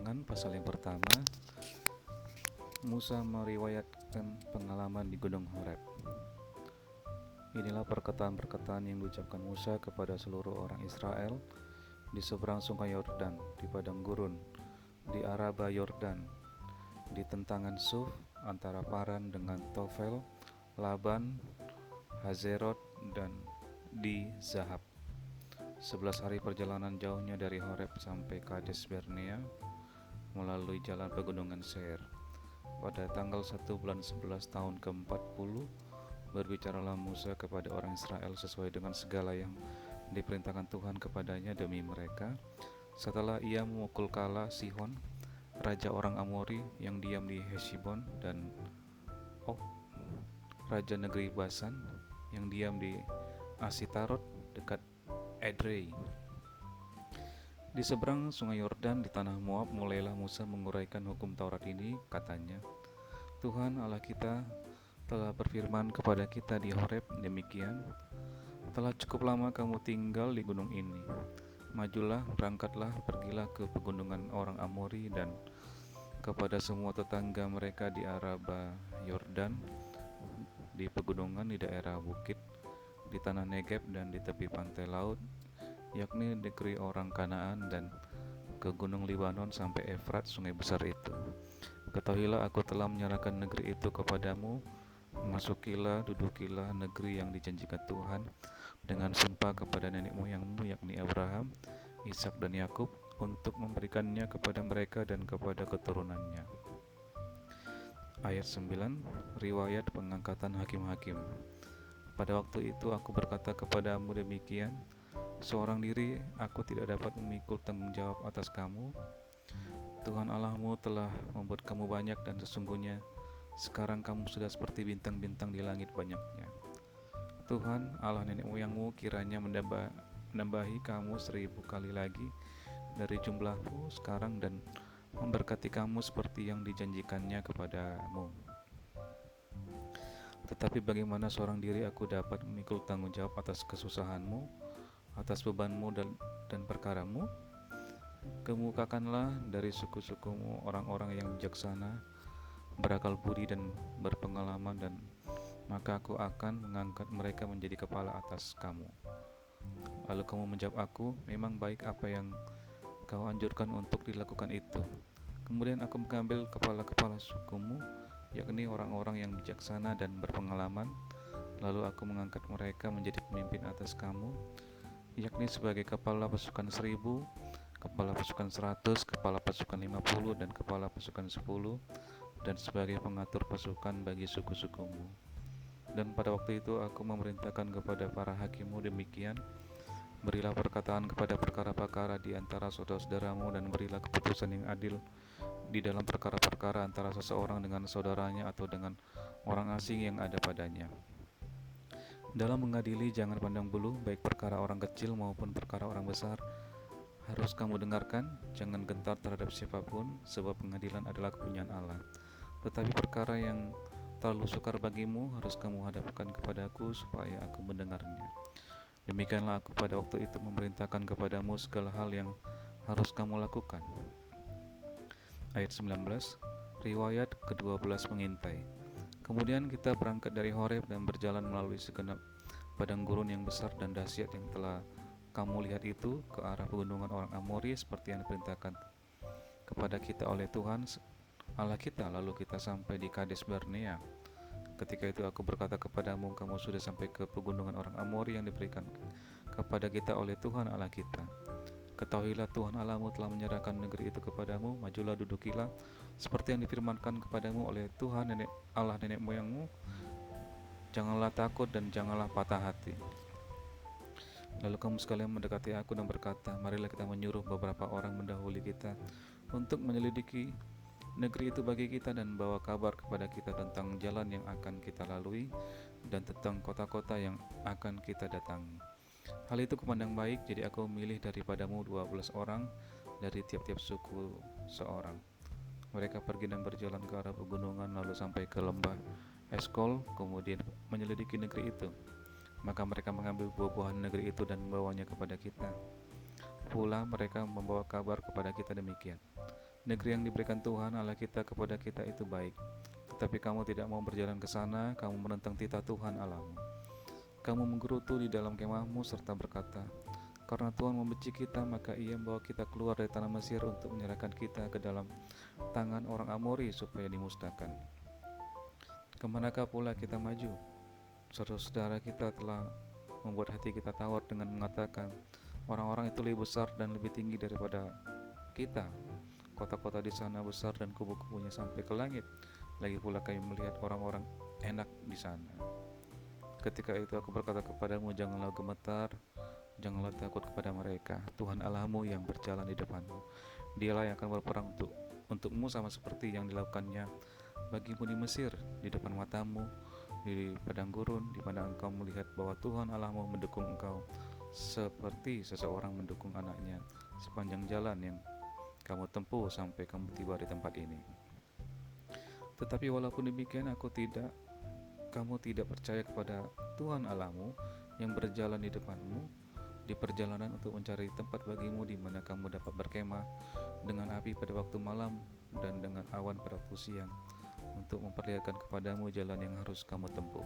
Ulangan pasal yang pertama, Musa meriwayatkan pengalaman di Gunung Horeb. Inilah perkataan-perkataan yang diucapkan Musa kepada seluruh orang Israel di seberang sungai Yordan, di padang gurun, di Araba Yordan, di tentangan Suf, antara Paran dengan Tofel, Laban, Hazerot, dan di Zahab. 11 hari perjalanan jauhnya dari Horeb sampai Kades Barnea melalui jalan pegunungan Seir. Pada tanggal 1 bulan 11 tahun ke-40, berbicaralah Musa kepada orang Israel sesuai dengan segala yang diperintahkan Tuhan kepadanya demi mereka. Setelah ia memukul kala Sihon, raja orang Amori yang diam di Heshbon, dan Og, raja negeri Basan yang diam di Asitarot dekat Edrei. Di seberang sungai Yordan di tanah Moab mulailah Musa menguraikan hukum Taurat ini. Katanya, Tuhan Allah kita telah berfirman kepada kita di Horeb demikian, telah cukup lama kamu tinggal di gunung ini. Majulah, berangkatlah, pergilah ke pegunungan orang Amori dan kepada semua tetangga mereka di Araba Yordan, di pegunungan, di daerah bukit, di tanah Negeb dan di tepi pantai laut, yakni negeri orang Kanaan, dan ke gunung Libanon sampai Efrat, sungai besar itu. Ketahuilah aku telah menyerahkan negeri itu kepadamu. Masukilah, dudukilah negeri yang dijanjikan Tuhan dengan sumpah kepada nenek moyangmu, yakni Abraham, Ishak dan Yakub, untuk memberikannya kepada mereka dan kepada keturunannya. Ayat 9, riwayat pengangkatan hakim-hakim. Pada waktu itu aku berkata kepadamu demikian, seorang diri aku tidak dapat memikul tanggung jawab atas kamu. Tuhan Allahmu telah membuat kamu banyak, dan sesungguhnya sekarang kamu sudah seperti bintang-bintang di langit banyaknya. Tuhan Allah nenek moyangmu kiranya menambahi kamu 1000 kali lagi dari jumlahmu sekarang, dan memberkati kamu seperti yang dijanjikannya kepadamu. Tetapi bagaimana seorang diri aku dapat memikul tanggung jawab atas kesusahanmu, atas bebanmu dan perkaramu? Kemukakanlah dari suku-sukumu orang-orang yang bijaksana, berakal budi dan berpengalaman, dan maka aku akan mengangkat mereka menjadi kepala atas kamu. Lalu kamu menjawab aku, memang baik apa yang kau anjurkan untuk dilakukan itu. Kemudian aku mengambil kepala-kepala sukumu, yakni orang-orang yang bijaksana dan berpengalaman, lalu aku mengangkat mereka menjadi pemimpin atas kamu, yakni sebagai kepala pasukan 1000, kepala pasukan 100, kepala pasukan 50, dan kepala pasukan 10, dan sebagai pengatur pasukan bagi suku-sukumu. Dan pada waktu itu aku memerintahkan kepada para hakimmu demikian, berilah perkataan kepada perkara-perkara di antara saudara-saudaramu, dan berilah keputusan yang adil di dalam perkara-perkara antara seseorang dengan saudaranya atau dengan orang asing yang ada padanya. Dalam mengadili jangan pandang bulu, baik perkara orang kecil maupun perkara orang besar harus kamu dengarkan. Jangan gentar terhadap siapapun, sebab pengadilan adalah kepunyaan Allah. Tetapi perkara yang terlalu sukar bagimu harus kamu hadapkan kepadaku supaya aku mendengarnya. Demikianlah aku pada waktu itu memerintahkan kepadamu segala hal yang harus kamu lakukan. Ayat 19, riwayat ke-12 pengintai. Kemudian kita berangkat dari Horeb dan berjalan melalui segenap padang gurun yang besar dan dahsyat yang telah kamu lihat itu, ke arah pegunungan orang Amori seperti yang diperintahkan kepada kita oleh Tuhan Allah kita. Lalu kita sampai di Kades Barnea. Ketika itu aku berkata kepadamu, kamu sudah sampai ke pegunungan orang Amori yang diberikan kepada kita oleh Tuhan Allah kita. Ketahuilah Tuhan Allahmu telah menyerahkan negeri itu kepadamu. Majulah, dudukilah seperti yang difirmankan kepadamu oleh Tuhan Allah nenek moyangmu. Janganlah takut dan janganlah patah hati. Lalu kamu sekalian mendekati aku dan berkata, marilah kita menyuruh beberapa orang mendahului kita untuk menyelidiki negeri itu bagi kita, dan bawa kabar kepada kita tentang jalan yang akan kita lalui dan tentang kota-kota yang akan kita datangi. Hal itu kupandang baik, jadi aku memilih daripadamu 12 orang dari tiap-tiap suku seorang. Mereka pergi dan berjalan ke arah pegunungan, lalu sampai ke lembah Eskol, kemudian menyelidiki negeri itu. Maka mereka mengambil buah-buahan negeri itu dan membawanya kepada kita. Pula mereka membawa kabar kepada kita demikian, Negeri yang diberikan Tuhan Allah kita kepada kita itu baik, tetapi kamu tidak mau berjalan ke sana, kamu menentang titah Tuhan Allahmu. Kamu menggerutu di dalam kemahmu serta berkata, karena Tuhan membenci kita, maka Ia membawa kita keluar dari tanah Mesir untuk menyerahkan kita ke dalam tangan orang Amori supaya dimusnahkan. Kemanakah pula kita maju? Saudara-saudara kita telah membuat hati kita tawar dengan mengatakan, orang-orang itu lebih besar dan lebih tinggi daripada kita. Kota-kota di sana besar dan kubu-kubunya sampai ke langit. Lagi pula kami melihat orang-orang enak di sana. Ketika itu aku berkata kepadamu, janganlah gemetar, janganlah takut kepada mereka. Tuhan Allahmu yang berjalan di depanmu. Dialah yang akan berperang untukmu sama seperti yang dilakukannya bagimu di Mesir, di depan matamu, di padang gurun, di mana engkau melihat bahwa Tuhan Allahmu mendukung engkau seperti seseorang mendukung anaknya sepanjang jalan yang kamu tempuh sampai kamu tiba di tempat ini. Tetapi walaupun demikian kamu tidak percaya kepada Tuhan Allahmu yang berjalan di depanmu di perjalanan untuk mencari tempat bagimu di mana kamu dapat berkemah dengan api pada waktu malam dan dengan awan pada waktu siang untuk memperlihatkan kepadamu jalan yang harus kamu tempuh.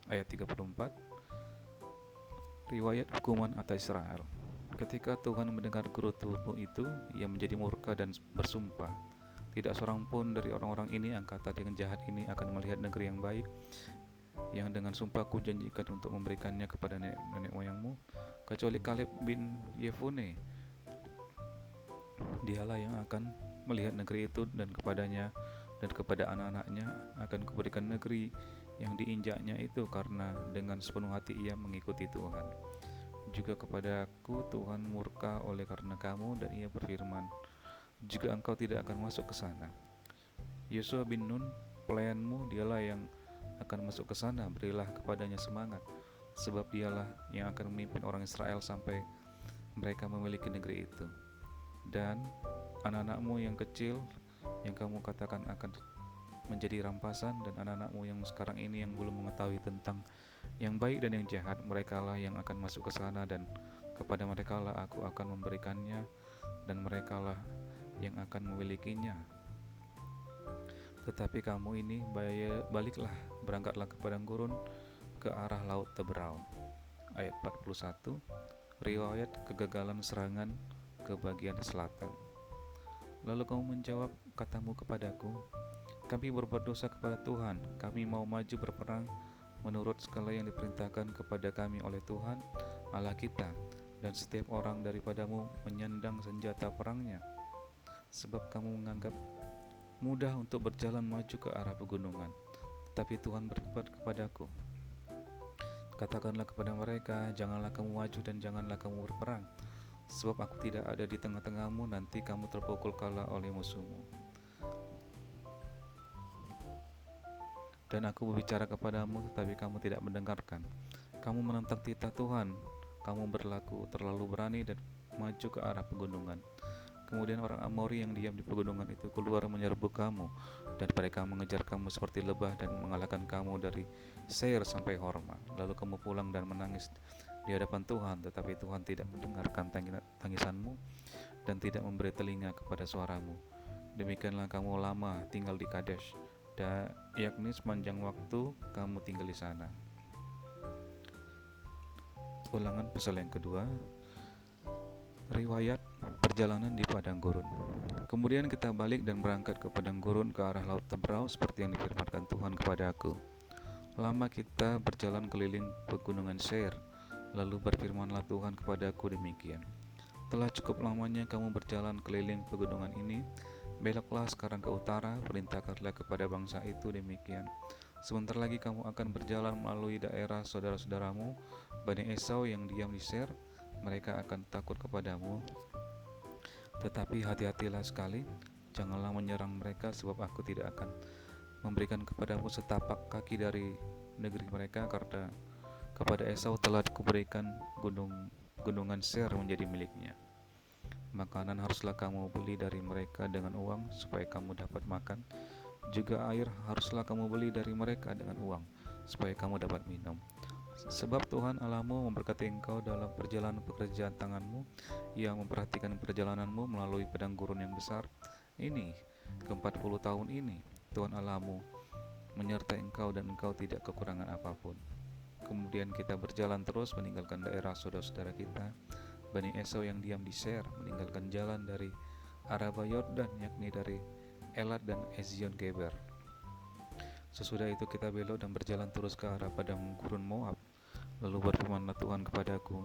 Ayat 34. Riwayat hukuman atas Israel. Ketika Tuhan mendengar gerutumu itu, Ia menjadi murka dan bersumpah, tidak seorang pun dari orang-orang ini, angkatan yang jahat ini, akan melihat negeri yang baik yang dengan sumpah ku janjikan untuk memberikannya kepada nenek moyangmu, kecuali Kaleb bin Yefune. Dialah yang akan melihat negeri itu, dan kepadanya dan kepada anak-anaknya akan kuberikan negeri yang diinjaknya itu, karena dengan sepenuh hati ia mengikuti Tuhan. Juga kepadaku Tuhan murka oleh karena kamu, dan Ia berfirman, juga engkau tidak akan masuk ke sana. Yosua bin Nun, pelayanmu, dialah yang akan masuk ke sana. Berilah kepadanya semangat, sebab dialah yang akan memimpin orang Israel sampai mereka memiliki negeri itu. Dan anak-anakmu yang kecil yang kamu katakan akan menjadi rampasan, dan anak-anakmu yang sekarang ini yang belum mengetahui tentang yang baik dan yang jahat, merekalah yang akan masuk ke sana, dan kepada merekalah aku akan memberikannya, dan merekalah yang akan memilikinya. Tetapi kamu ini baliklah, berangkatlah ke padang gurun ke arah laut Teberau. Ayat 41. Riwayat kegagalan serangan ke bagian selatan. Lalu kamu menjawab, katamu kepadaku, kami berbuat dosa kepada Tuhan, kami mau maju berperang menurut segala yang diperintahkan kepada kami oleh Tuhan Allah kita, dan setiap orang daripadamu menyandang senjata perangnya, sebab kamu menganggap mudah untuk berjalan maju ke arah pegunungan. Tetapi Tuhan berkata kepadaku, katakanlah kepada mereka, janganlah kamu maju dan janganlah kamu berperang, sebab aku tidak ada di tengah-tengahmu, nanti kamu terpukul kalah oleh musuhmu. Dan aku berbicara kepadamu, tetapi kamu tidak mendengarkan. Kamu menentang titah Tuhan, kamu berlaku terlalu berani dan maju ke arah pegunungan. Kemudian orang Amori yang diam di pegunungan itu keluar menyerbu kamu, dan mereka mengejar kamu seperti lebah dan mengalahkan kamu dari Seir sampai Horma. Lalu kamu pulang dan menangis di hadapan Tuhan, tetapi Tuhan tidak mendengarkan tangisanmu dan tidak memberi telinga kepada suaramu. Demikianlah kamu lama tinggal di Kadesh, yakni sepanjang waktu kamu tinggal di sana. Ulangan pasal yang kedua. Riwayat perjalanan di padang gurun. Kemudian kita balik dan berangkat ke padang gurun ke arah laut Teberau, seperti yang difirmankan Tuhan kepada aku. Lama kita berjalan keliling pegunungan Seir, lalu berfirmanlah Tuhan kepadaku demikian, telah cukup lamanya kamu berjalan keliling pegunungan ini, beloklah sekarang ke utara, perintahkanlah kepada bangsa itu demikian, sebentar lagi kamu akan berjalan melalui daerah saudara-saudaramu Bani Esau yang diam di Seir. Mereka akan takut kepadamu, tetapi hati-hatilah sekali, janganlah menyerang mereka, sebab aku tidak akan memberikan kepadamu setapak kaki dari negeri mereka, karena kepada Esau telah kuberikan gunungan Seir menjadi miliknya. Makanan haruslah kamu beli dari mereka dengan uang, supaya kamu dapat makan. Juga air haruslah kamu beli dari mereka dengan uang, supaya kamu dapat minum. Sebab Tuhan Allahmu memberkati engkau dalam perjalanan pekerjaan tanganmu. Ia memperhatikan perjalananmu melalui padang gurun yang besar. ini, ke-40 tahun ini, Tuhan Allahmu menyertai engkau dan engkau tidak kekurangan apapun. Kemudian kita berjalan terus meninggalkan daerah saudara-saudara kita, Bani Esau yang diam di Seir, meninggalkan jalan dari Araba Yordan, yakni dari Elat dan Ezion Geber. Sesudah itu kita belok dan berjalan terus ke arah padang gurun Moab. Lalu berfirmanlah Tuhan kepadaku,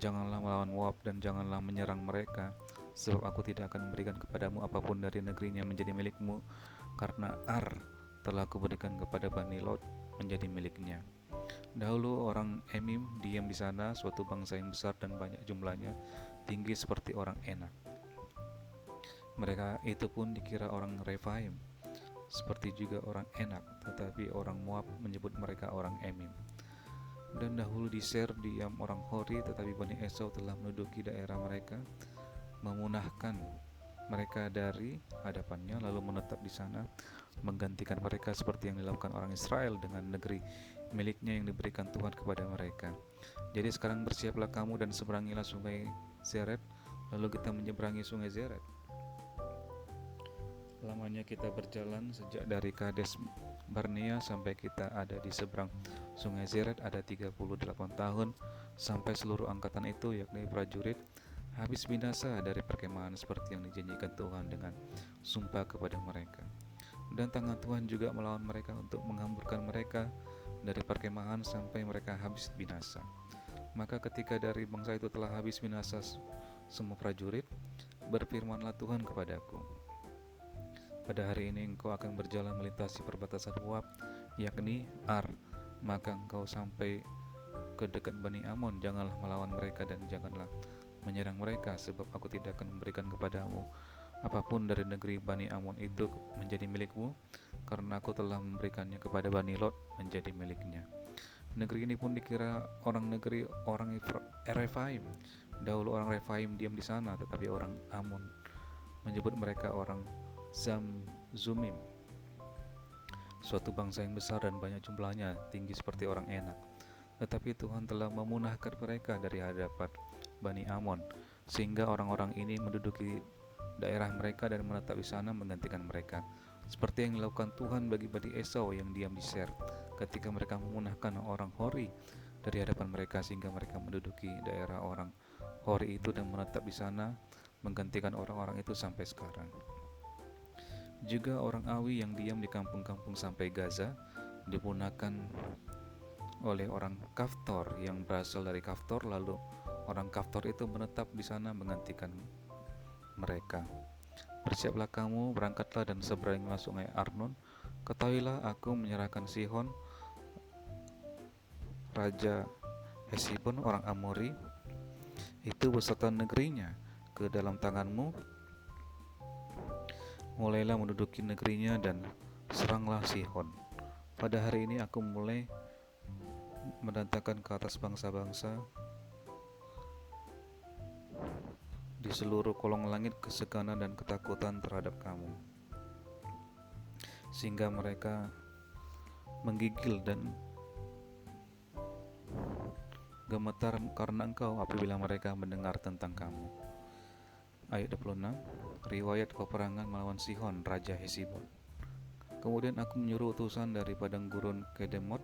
janganlah melawan Moab dan janganlah menyerang mereka, sebab aku tidak akan memberikan kepadamu apapun dari negerinya menjadi milikmu, karena Ar telah kuberikan kepada Bani Lot menjadi miliknya. Dahulu orang Emim diam di sana, suatu bangsa yang besar dan banyak jumlahnya, tinggi seperti orang Enak. Mereka itu pun dikira orang Refaim, seperti juga orang Enak, tetapi orang Moab menyebut mereka orang Emim. Dan dahulu di Seir diam orang Hori, tetapi Bani Esau telah menduduki daerah mereka, memunahkan mereka dari hadapannya, lalu menetap di sana, menggantikan mereka seperti yang dilakukan orang Israel dengan negeri miliknya yang diberikan Tuhan kepada mereka. Jadi sekarang bersiaplah kamu dan seberangilah sungai Zered. Lalu kita menyeberangi sungai Zered. Lamanya kita berjalan sejak dari Kades Barnea sampai kita ada di seberang sungai Zered ada 38 tahun, sampai seluruh angkatan itu, yakni prajurit, habis binasa dari perkemahan seperti yang dijanjikan Tuhan dengan sumpah kepada mereka. Dan tangan Tuhan juga melawan mereka untuk menghamburkan mereka dari perkemahan sampai mereka habis binasa. Maka ketika dari bangsa itu telah habis binasa semua prajurit, berfirmanlah Tuhan kepadaku, pada hari ini engkau akan berjalan melintasi perbatasan Moab, yakni Ar. Maka engkau sampai ke dekat Bani Amon, janganlah melawan mereka dan janganlah menyerang mereka, sebab aku tidak akan memberikan kepadamu apapun dari negeri Bani Amon itu menjadi milikmu, karena aku telah memberikannya kepada Bani Lot menjadi miliknya. Negeri ini pun dikira negeri orang Refaim. Dahulu orang Refaim diam di sana, tetapi orang Amon menyebut mereka orang Zumim, suatu bangsa yang besar dan banyak jumlahnya, tinggi seperti orang Enak. Tetapi Tuhan telah memunahkan mereka dari hadapan Bani Amon, sehingga orang-orang ini menduduki daerah mereka dan menetap di sana menggantikan mereka, seperti yang dilakukan Tuhan bagi Bani Esau yang diam di Seir, ketika mereka memunahkan orang Hori dari hadapan mereka, sehingga mereka menduduki daerah orang Hori itu dan menetap di sana menggantikan orang-orang itu sampai sekarang. Juga orang Awi yang diam di kampung-kampung sampai Gaza dipunahkan oleh orang Kaftor yang berasal dari Kaftor, lalu orang Kaftor itu menetap di sana menggantikan mereka. Bersiaplah kamu, berangkatlah dan seberangilah sungai Arnon. Ketahuilah aku menyerahkan Sihon, Raja Hesibon orang Amori itu beserta negerinya ke dalam tanganmu. Mulailah menduduki negerinya dan seranglah Sihon. Pada hari ini aku mulai mendatangkan ke atas bangsa-bangsa di seluruh kolong langit keseganan dan ketakutan terhadap kamu, sehingga mereka menggigil dan gemetar karena engkau apabila mereka mendengar tentang kamu. Ayat 26, riwayat peperangan melawan Sihon, Raja Hesibon. Kemudian aku menyuruh utusan dari padang gurun Kedemot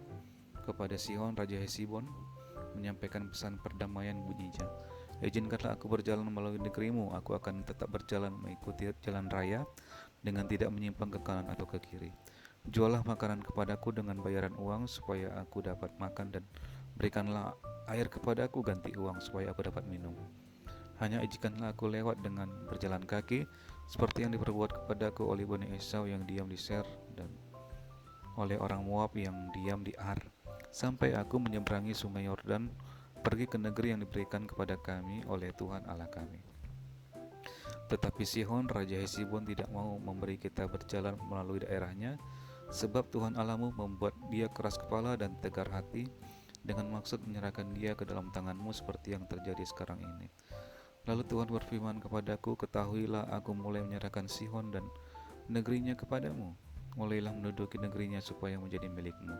kepada Sihon, Raja Hesibon, menyampaikan pesan perdamaian bunyinya. Izinkanlah aku berjalan melalui negerimu, aku akan tetap berjalan mengikuti jalan raya dengan tidak menyimpang ke kanan atau ke kiri. Juallah makanan kepadaku dengan bayaran uang supaya aku dapat makan, dan berikanlah air kepadaku ganti uang supaya aku dapat minum. Hanya izinkanlah aku lewat dengan berjalan kaki, seperti yang diperbuat kepadaku oleh Bani Esau yang diam di Seir dan oleh orang Moab yang diam di Ar, sampai aku menyeberangi sungai Yordan, pergi ke negeri yang diberikan kepada kami oleh Tuhan Allah kami. Tetapi Sihon, Raja Hesibon tidak mau memberi kita berjalan melalui daerahnya, sebab Tuhan Allahmu membuat dia keras kepala dan tegar hati, dengan maksud menyerahkan dia ke dalam tanganmu seperti yang terjadi sekarang ini. Lalu Tuhan berfirman kepadaku, ketahuilah aku mulai menyerahkan Sihon dan negerinya kepadamu. Mulailah menduduki negerinya supaya menjadi milikmu.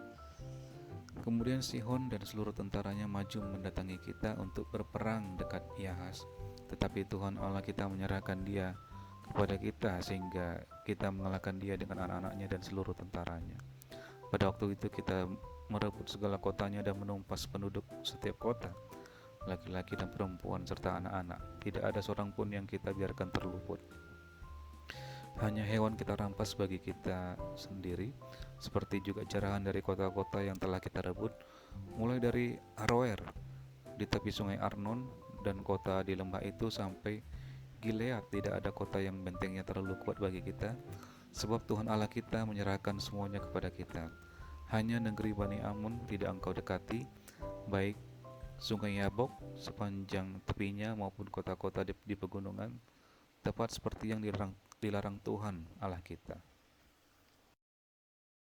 Kemudian Sihon dan seluruh tentaranya maju mendatangi kita untuk berperang dekat Yahas. Tetapi Tuhan Allah kita menyerahkan dia kepada kita sehingga kita mengalahkan dia dengan anak-anaknya dan seluruh tentaranya. Pada waktu itu kita merebut segala kotanya dan menumpas penduduk setiap kota, laki-laki dan perempuan serta anak-anak. Tidak ada seorang pun yang kita biarkan terluput. Hanya hewan kita rampas bagi kita sendiri, seperti juga jarahan dari kota-kota yang telah kita rebut, mulai dari Aroer di tepi sungai Arnon dan kota di lembah itu sampai Gilead. Tidak ada kota yang bentengnya terlalu kuat bagi kita, sebab Tuhan Allah kita menyerahkan semuanya kepada kita. Hanya negeri Bani Amun tidak engkau dekati, baik sungai Yabok sepanjang tepinya maupun kota-kota di pegunungan, tepat seperti yang dilarang Tuhan Allah kita.